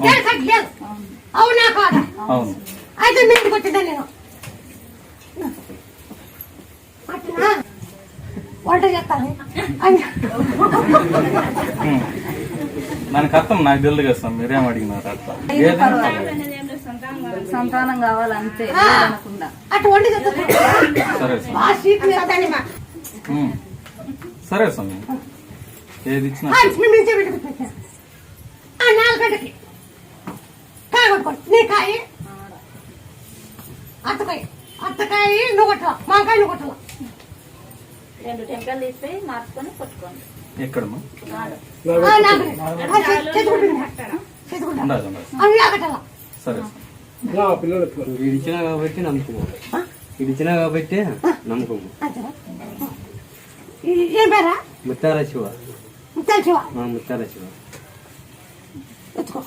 లేదు అవునా కాదా? అవును. అయితే మీ ఇంటికి వచ్చిందా నేను అట్లా వంట చేస్తాను దానికి అర్థం నాకు తెలియదు కదా సార్, మీరేం అడిగినారు అట్లా సంతానం కావాలంతే అనకుండా అట్లా వంట సరే సార్. సరే సార్, ఏది ఇచ్చినా 4 గంటలకి కాయ కొట్టుకోండి. నీ కాయ అత్తకాయ నువ్వు కొట్టాల, మాకాయ నువ్వు కొట్టాల. 2 టెంకాయలు తీసిపోయి మార్చుకొని కొట్టుకోండి. ఎక్కడమ్మా? సరే ఇడిచినా కాబట్టి నమ్మకము, ఇడిచినా కాబట్టి నమ్మకము. ఏం పేరా? ముత్తార శివ. ముత్తాల శివ. ముత్తార శివ. ఎత్తుకో.